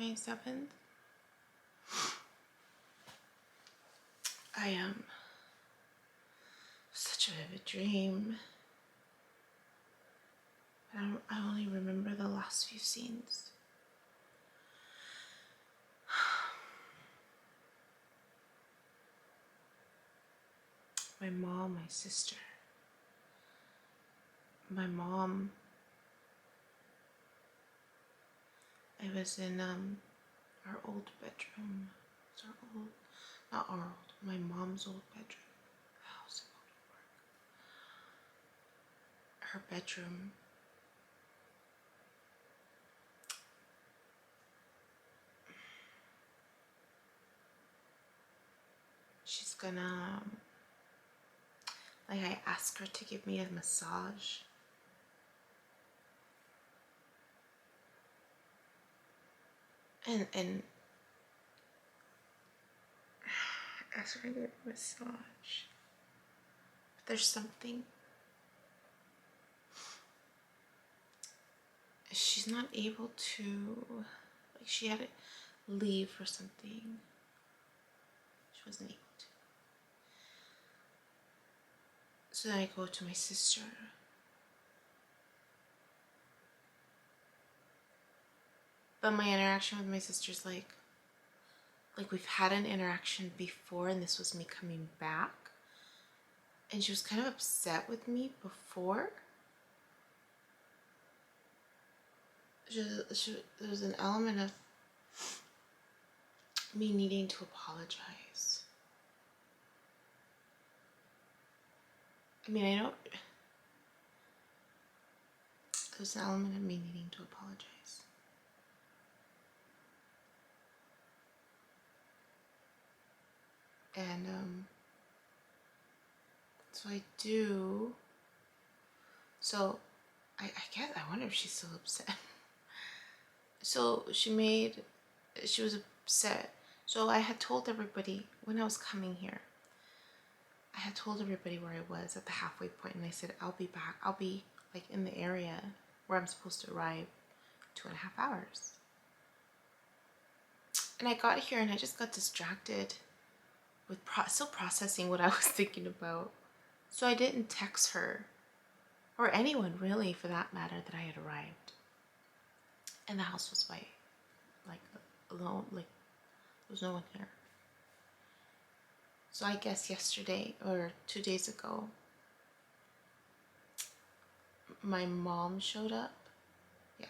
27th, I such a vivid dream. I only remember the last few scenes. My mom, my sister. My mom, I was in our old bedroom. It's our old, not our old, my mom's old bedroom. How's it going to work? Her bedroom. She's gonna, like, I asked her to give me a massage. And asked her to give me a massage. But there's something, she's not able to, like, she had to leave for something. She wasn't able to. So then I go to my sister. But my interaction with my sister's like we've had an interaction before, and this was me coming back. And she was kind of upset with me before. There was an element of me needing to apologize. I mean, I don't... There's an element of me needing to apologize. And so I do. So I guess I wonder if she's still upset. So she was upset. So I had told everybody when I was coming here, I had told everybody where I was at the halfway point, and I said, I'll be back. I'll be like in the area where I'm supposed to arrive 2.5 hours. And I got here and I just got distracted with still processing what I was thinking about. So I didn't text her, or anyone really for that matter, that I had arrived. And the house was white, like alone, like there was no one here. So I guess yesterday or 2 days ago, my mom showed up. Yeah.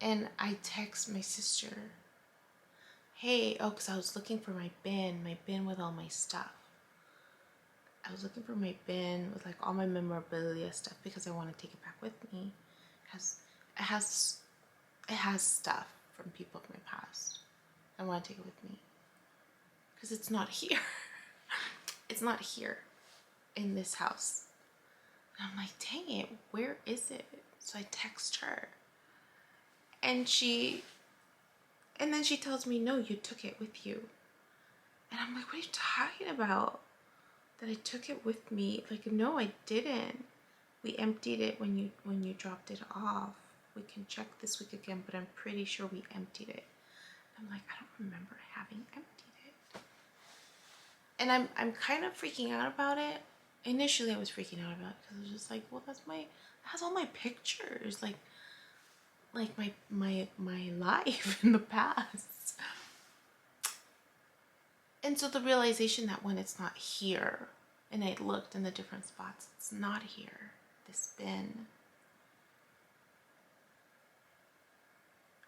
And I text my sister, hey, oh, because I was looking for my bin with all my stuff. I was looking for my bin with like all my memorabilia stuff because I want to take it back with me. It has stuff from people of my past. I want to take it with me because it's not here. It's not here in this house. And I'm like, dang it, where is it? So I text her, and then she tells me, no, you took it with you. And I'm like, what are you talking about? That I took it with me? Like, no, I didn't. We emptied it when you dropped it off. We can check this week again, but I'm pretty sure we emptied it. I'm like, I don't remember having emptied it. And I'm kind of freaking out about it. Initially I was freaking out about it because I was just like, well, that has all my pictures, like my life in the past. And so the realization that when it's not here, and I looked in the different spots, it's not here, this bin.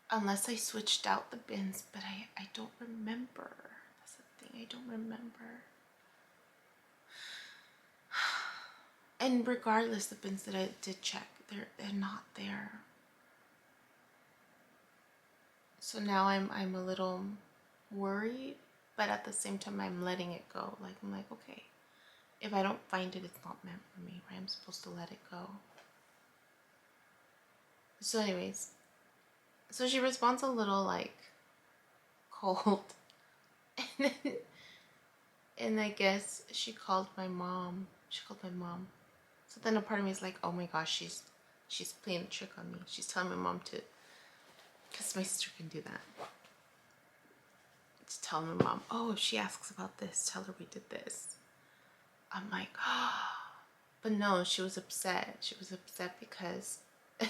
Unless I switched out the bins, but I don't remember. That's the thing, I don't remember. And regardless, the bins that I did check, they're not there. So now I'm a little worried, but at the same time I'm letting it go. Like, I'm like, okay, if I don't find it, it's not meant for me, right? I'm supposed to let it go. So anyways, so she responds a little like cold. And I guess she called my mom. So then a part of me is like, oh my gosh, she's playing a trick on me. She's telling my mom because my sister can do that. To tell my mom, oh, if she asks about this, tell her we did this. I'm like, oh. But no, she was upset. She was upset because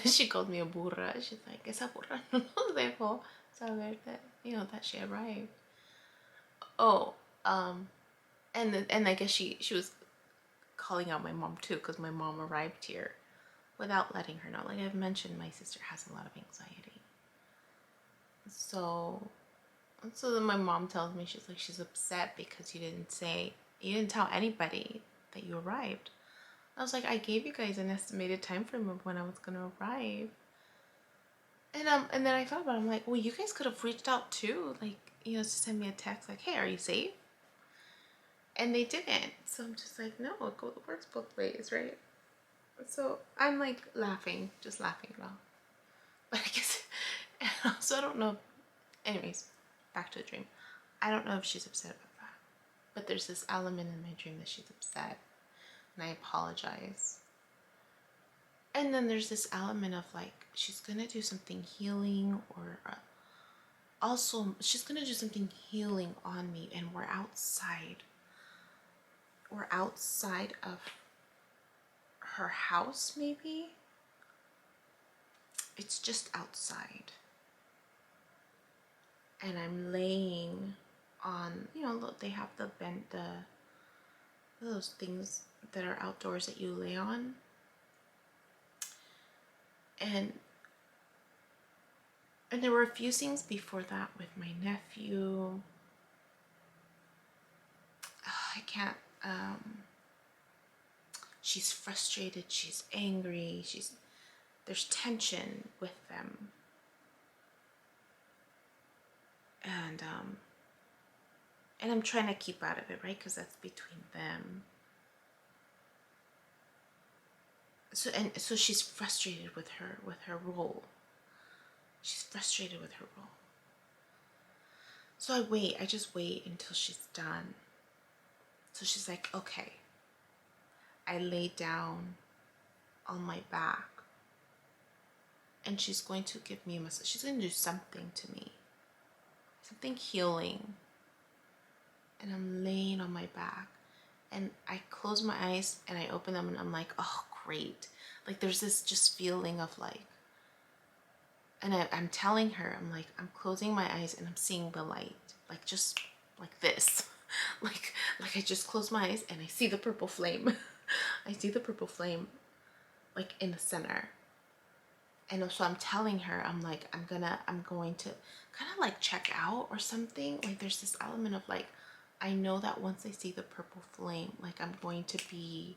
she called me a burra. She's like, esa burra no nos dejó saber that, you know, that she arrived. Oh, and I guess she was calling out my mom too, because my mom arrived here without letting her know. Like I've mentioned, my sister has a lot of anxiety. So then my mom tells me, she's like, she's upset because you didn't tell anybody that you arrived. I was like, I gave you guys an estimated time frame of when I was gonna arrive. And then I thought about it, I'm like, well, you guys could have reached out too, like, you know, to send me a text like, hey, are you safe? And they didn't. So I'm just like, no, it works both ways, right? So I'm like laughing, just laughing it off. But I guess, so I don't know. Anyways, back to the dream. I don't know if she's upset about that. But there's this element in my dream that she's upset. And I apologize. And then there's this element of like, she's gonna do something healing, or also she's gonna do something healing on me, and we're outside of her house. Maybe it's just outside, and I'm laying on, you know, they have those things that are outdoors that you lay on. And there were a few things before that with my nephew. I can't, she's frustrated, she's angry, there's tension with them. And I'm trying to keep out of it, right? Because that's between them. So she's frustrated with her role. She's frustrated with her role. So I just wait until she's done. So she's like, okay. I lay down on my back, and she's going to give me a massage. She's going to do something to me, something healing. And I'm laying on my back, and I close my eyes and I open them, and I'm like, oh, great. Like there's this just feeling of like, and I'm telling her, I'm like, I'm closing my eyes and I'm seeing the light, like just like this. like I just close my eyes and I see the purple flame. I see the purple flame like in the center. And so I'm telling her, I'm like, I'm going to kind of like check out or something. Like there's this element of like, I know that once I see the purple flame, like I'm going to be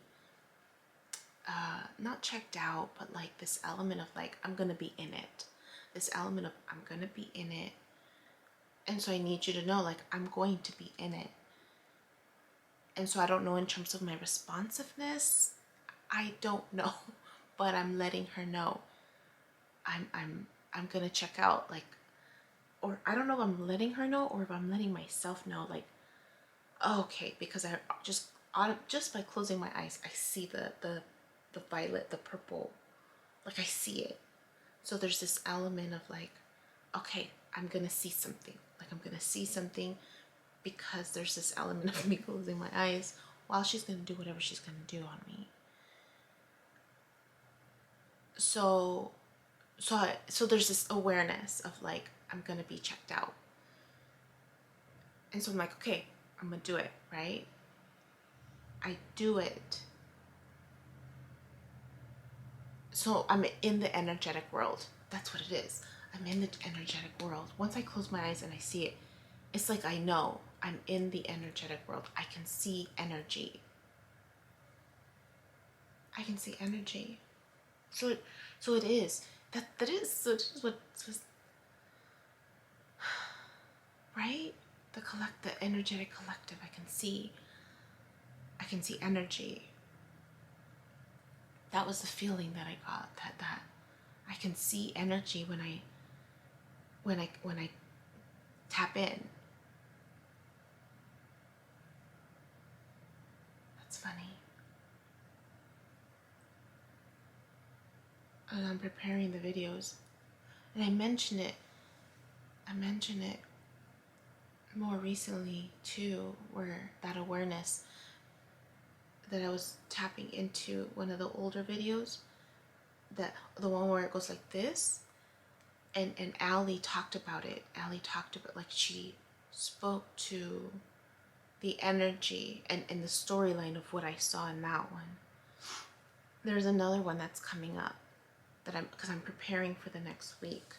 not checked out, but like this element of like, I'm going to be in it. This element of I'm going to be in it. And so I need you to know, like, I'm going to be in it. And so I don't know in terms of my responsiveness. I don't know, but I'm letting her know. I'm gonna check out, like, or I don't know if I'm letting her know or if I'm letting myself know, like, okay, because I just by closing my eyes, I see the violet, the purple, like I see it. So there's this element of like, okay, I'm gonna see something, like I'm gonna see something, because there's this element of me closing my eyes while she's gonna do whatever she's gonna do on me. So there's this awareness of like, I'm gonna be checked out. And so I'm like, okay, I'm gonna do it, right? I do it. So I'm in the energetic world. That's what it is. I'm in the energetic world. Once I close my eyes and I see it, it's like I know I'm in the energetic world. I can see energy. I can see energy. So it is. That is what right? The energetic collective. I can see energy. That was the feeling that I got, that I can see energy when I tap in. That's funny. And I'm preparing the videos, and I mention it I mentioned it more recently too, where that awareness that I was tapping into one of the older videos, that the one where it goes like this, and Ali talked about it. Ali talked about, like, she spoke to the energy and the storyline of what I saw in that one. There's another one that's coming up that because I'm preparing for the next week,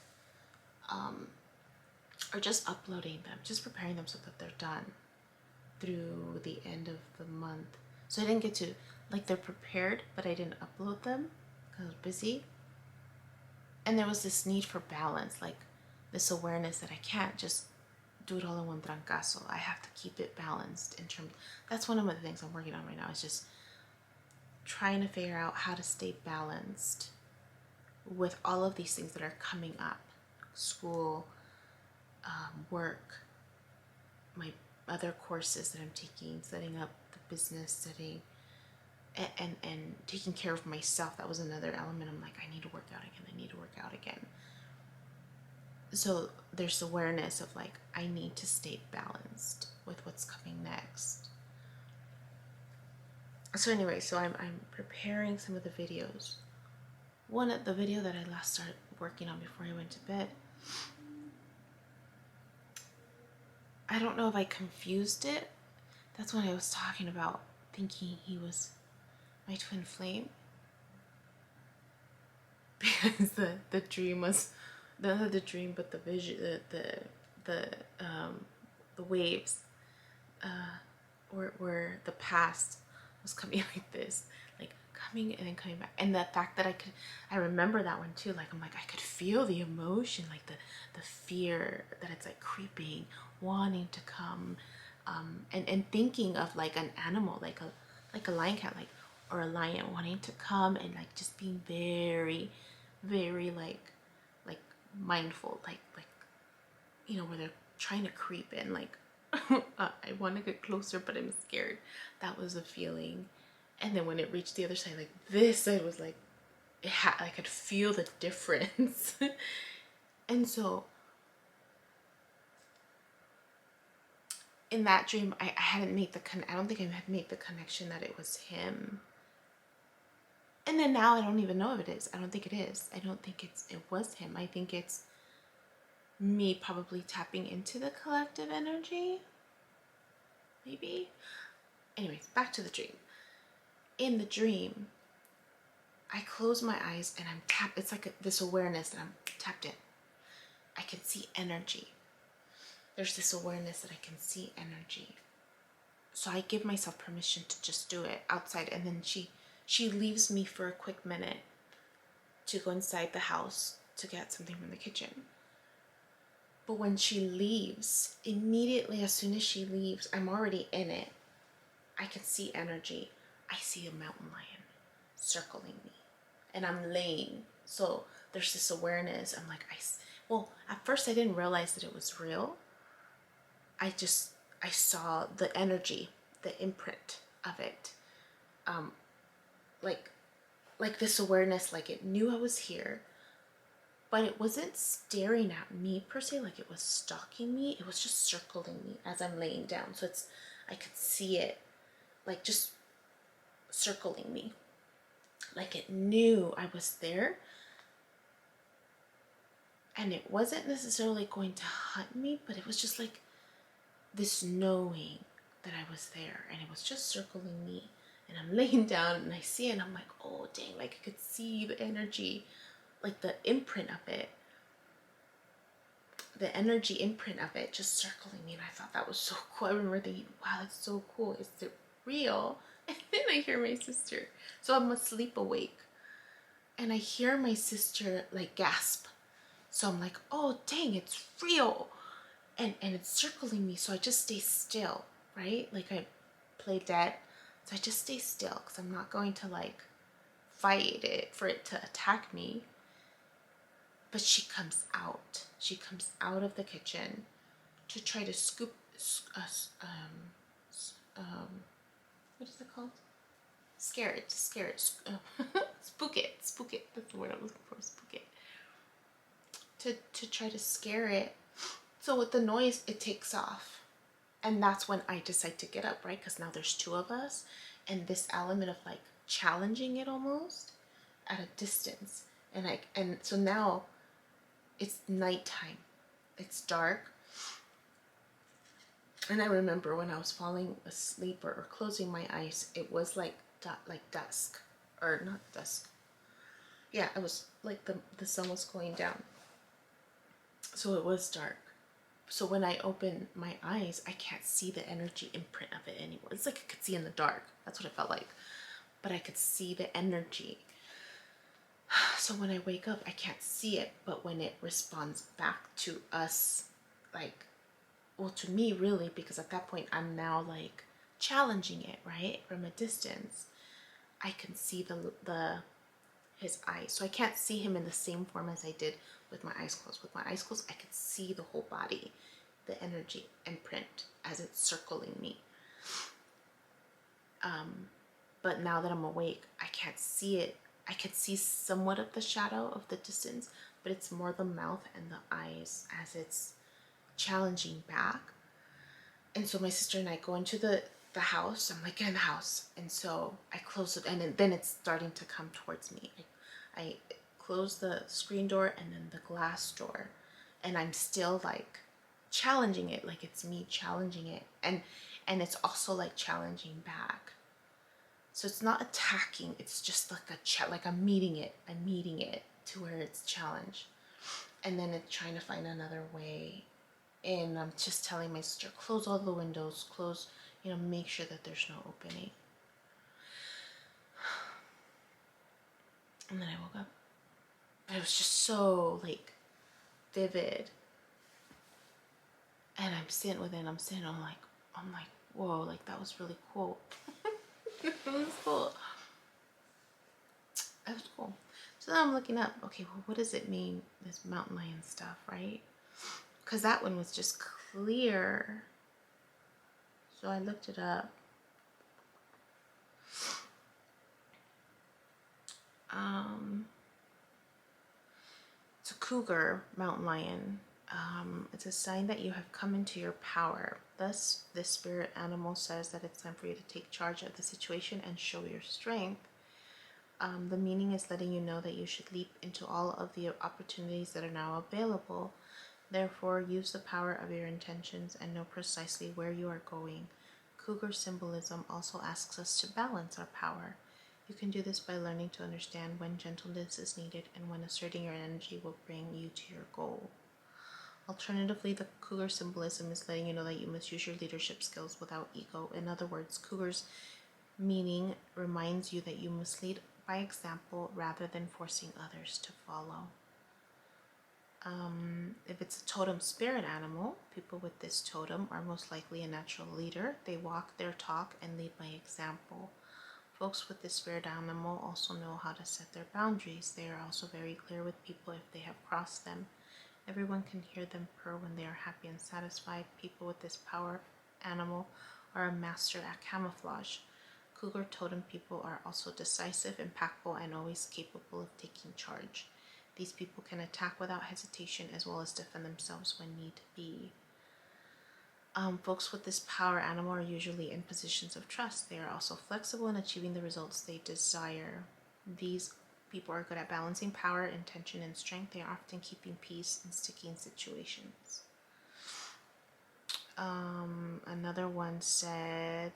or just uploading them, just preparing them so that they're done through the end of the month. So I didn't get to, like, they're prepared, but I didn't upload them because I was busy. And there was this need for balance, like this awareness that I can't just do it all in one trancazo. I have to keep it balanced in terms. That's one of the things I'm working on right now, is just trying to figure out how to stay balanced with all of these things that are coming up: school, work, my other courses that I'm taking, setting up the business, setting and taking care of myself. That was another element. I'm like, I need to work out again. I need to work out again. So there's awareness of, like, I need to stay balanced with what's coming next. So anyway, so I'm preparing some of the videos. One of the video that I last started working on before I went to bed, I don't know if I confused it. That's when I was talking about thinking he was my twin flame. Because the dream was not the dream, but the vision, the waves, where the past was coming like this, like coming and then coming back. And the fact that I remember that one too. Like, I'm like, I could feel the emotion, like the fear that it's like creeping, wanting to come, and thinking of like an animal, like a lion cat, like, or a lion wanting to come, and like just being very, very like mindful, like where they're trying to creep in, like I want to get closer, but I'm scared. That was a feeling. And then when it reached the other side, like this side was like, I could feel the difference. And so in that dream, I hadn't made I don't think I had made the connection that it was him. And then now I don't even know if it is. I don't think it is. I don't think it was him. I think it's me probably tapping into the collective energy. Maybe. Anyways, back to the dream. In the dream, I close my eyes and I'm tapped. It's like this awareness that I'm tapped in. I can see energy. There's this awareness that I can see energy. So I give myself permission to just do it outside. And then she leaves me for a quick minute to go inside the house to get something from the kitchen. But when she leaves, immediately as soon as she leaves, I'm already in it. I can see energy. I see a mountain lion circling me. And I'm laying. So there's this awareness. I'm like, well, at first I didn't realize that it was real. I saw the energy, the imprint of it. Like this awareness, like it knew I was here, but it wasn't staring at me per se, like it was stalking me. It was just circling me as I'm laying down. So I could see it, like just circling me. Like it knew I was there. And it wasn't necessarily going to hunt me, but it was just like this knowing that I was there, and it was just circling me. And I'm laying down and I see it and I'm like, oh dang, like I could see the energy, like the imprint of it, the energy imprint of it just circling me. And I thought that was so cool. I remember thinking, wow, that's so cool. Is it real? And then I hear my sister. So I'm asleep awake. And I hear my sister like gasp. So I'm like, oh dang, it's real. And it's circling me. So I just stay still, right? Like I play dead. So I just stay still because I'm not going to like fight it for it to attack me. But she comes out. She comes out of the kitchen to try to scoop us. What is it called? Scare it. Spook it. That's the word I'm looking for. Spook it. To try to scare it. So with the noise, it takes off. And that's when I decide to get up, right? Because now there's two of us. And this element of like challenging it almost at a distance. And so now it's nighttime. It's dark. And I remember when I was falling asleep or closing my eyes, it was like dusk. Or not dusk. Yeah, it was like the sun was going down. So it was dark. So when I open my eyes, I can't see the energy imprint of it anymore. It's like I could see in the dark. That's what it felt like. But I could see the energy. So when I wake up, I can't see it. But when it responds back to us, like, well, to me, really, because at that point, I'm now like challenging it, right? From a distance, I can see his eyes. So I can't see him in the same form as I did with my eyes closed. With my eyes closed, I could see the whole body, the energy imprint as it's circling me. But now that I'm awake, I can't see it. I could see somewhat of the shadow of the distance, but it's more the mouth and the eyes as it's challenging back. And so my sister and I go into the house. I'm like, get in the house. And so I close it, and then it's starting to come towards me. I close the screen door and then the glass door, and I'm still like challenging it, like it's me challenging it, and it's also like challenging back. So it's not attacking, it's just like like I'm meeting it to where it's challenged, and then it's trying to find another way. And I'm just telling my sister, close all the windows, close, make sure that there's no opening. And then I woke up. It was just so like vivid. And I'm sitting with it, and I'm like, whoa, like that was really cool. It was cool. It was cool. So then I'm looking up, okay, well, what does it mean, this mountain lion stuff, right? Because that one was just clear. So I looked it up. It's a cougar, mountain lion. It's a sign that you have come into your power. Thus, this spirit animal says that it's time for you to take charge of the situation and show your strength. The meaning is letting you know that you should leap into all of the opportunities that are now available. Therefore, use the power of your intentions and know precisely where you are going. Cougar symbolism also asks us to balance our power. You can do this by learning to understand when gentleness is needed and when asserting your energy will bring you to your goal. Alternatively, the cougar symbolism is letting you know that you must use your leadership skills without ego. In other words, cougar's meaning reminds you that you must lead by example rather than forcing others to follow. If it's a totem spirit animal, people with this totem are most likely a natural leader. They walk their talk and lead by example. Folks with this spirit animal also know how to set their boundaries. They are also very clear with people if they have crossed them. Everyone can hear them purr when they are happy and satisfied. People with this power animal are a master at camouflage. Cougar totem people are also decisive, impactful, and always capable of taking charge. These people can attack without hesitation as well as defend themselves when need be. Folks with this power animal are usually in positions of trust. They are also flexible in achieving the results they desire. These people are good at balancing power, intention, and strength. They are often keeping peace in sticky situations. Another one said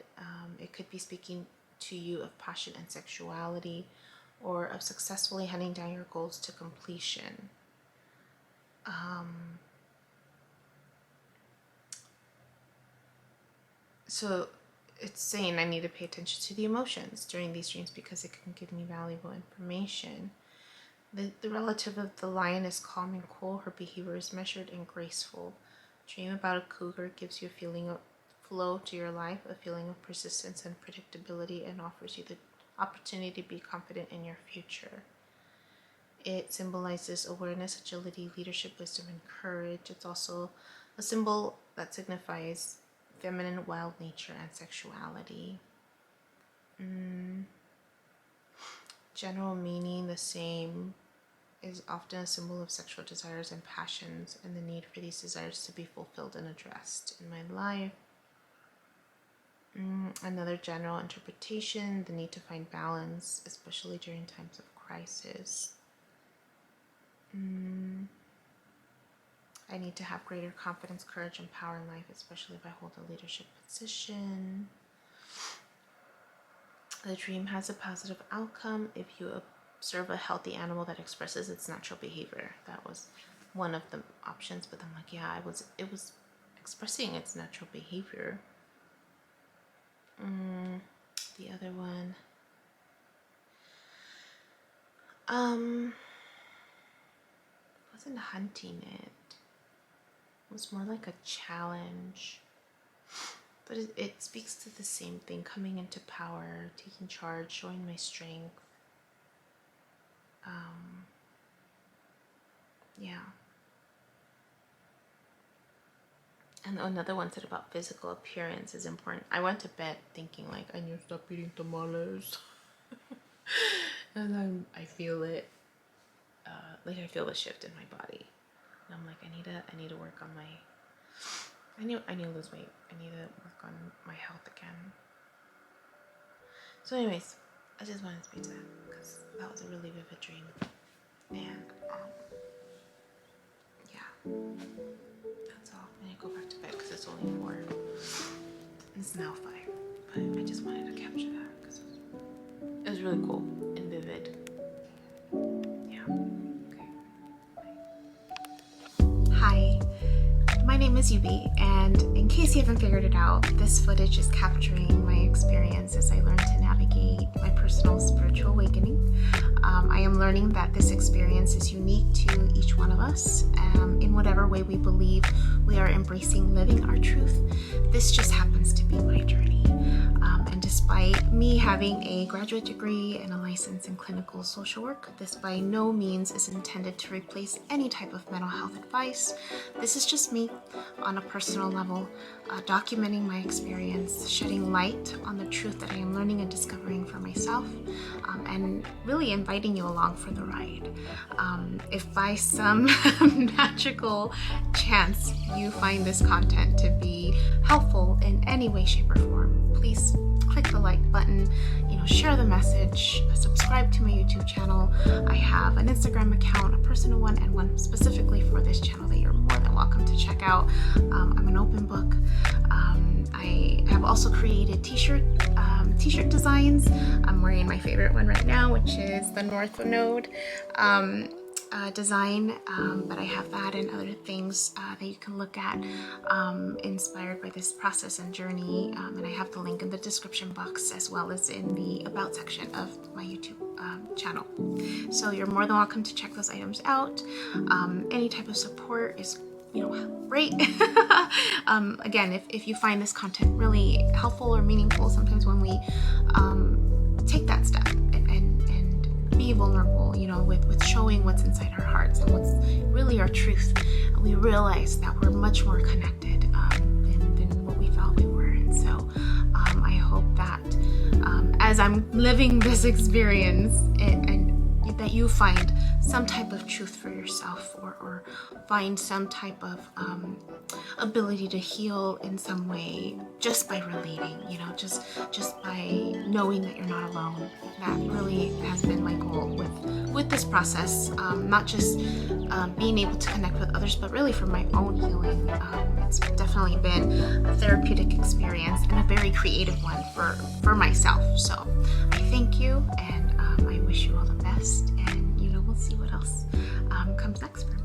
it could be speaking to you of passion and sexuality, or of successfully hunting down your goals to completion. So it's saying I need to pay attention to the emotions during these dreams because it can give me valuable information. The relative of the lion is calm and cool. Her behavior is measured and graceful. Dream about a cougar gives you a feeling of flow to your life, a feeling of persistence and predictability, and offers you the opportunity to be confident in your future. It symbolizes awareness, agility, leadership, wisdom, and courage. It's also a symbol that signifies feminine, wild nature, and sexuality. General meaning, the same. is often a symbol of sexual desires and passions, and the need for these desires to be fulfilled and addressed in my life. Another general interpretation, the need to find balance, especially during times of crisis. I need to have greater confidence, courage, and power in life, especially if I hold a leadership position. The dream has a positive outcome if you observe a healthy animal that expresses its natural behavior. That was one of the options, but I'm like, yeah, it was expressing its natural behavior. The other one, wasn't hunting it. It was more like a challenge. But it speaks to the same thing, coming into power, taking charge, showing my strength. Yeah. And another one said about physical appearance is important. I went to bed thinking like I need to stop eating tamales. And then I feel it. Like I feel the shift in my body. And I'm like, I need to work on my... I need to lose weight. I need to work on my health again. So anyways, I just wanted to speak to that because that was a really vivid dream. And yeah, that's all. I'm gonna go back to bed because it's only 4. It's now 5. But I just wanted to capture that because it was really cool and vivid. Yeah. Okay. Hi. My name is Yubi, and in case you haven't figured it out, this footage is capturing my experience as I learn to navigate my personal spiritual awakening. I am learning that this experience is unique to each one of us. In whatever way we believe we are embracing living our truth, this just happens to be my journey. And despite me having a graduate degree and a license in clinical social work, this by no means is intended to replace any type of mental health advice. This is just me on a personal level, documenting my experience, shedding light on the truth that I am learning and discovering for myself, and really inviting you along for the ride. If by some magical chance you find this content to be helpful in any way, shape, or form, please click the like button, share the message, subscribe to my YouTube channel. I have an Instagram account, a personal one, and one specifically for this channel that you're more than welcome to check out. I'm an open book. I have also created t-shirt designs. I'm wearing my favorite one right now, which is the North Node design, but I have that and other things that you can look at inspired by this process and journey, and I have the link in the description box as well as in the about section of my YouTube channel. So you're more than welcome to check those items out. Any type of support is great. Again, if you find this content really helpful or meaningful, sometimes when we take that step and be vulnerable, with showing what's inside our hearts and what's really our truth, we realize that we're much more connected than what we thought we were. And so I hope that as I'm living this experience and that you find some type of truth for yourself, or find some type of ability to heal in some way just by relating, just by knowing that you're not alone. That really has been my goal with this process, not just being able to connect with others, but really for my own healing. It's definitely been a therapeutic experience and a very creative one for myself. So I thank you, and I wish you all the best, and we'll see what else comes next for me.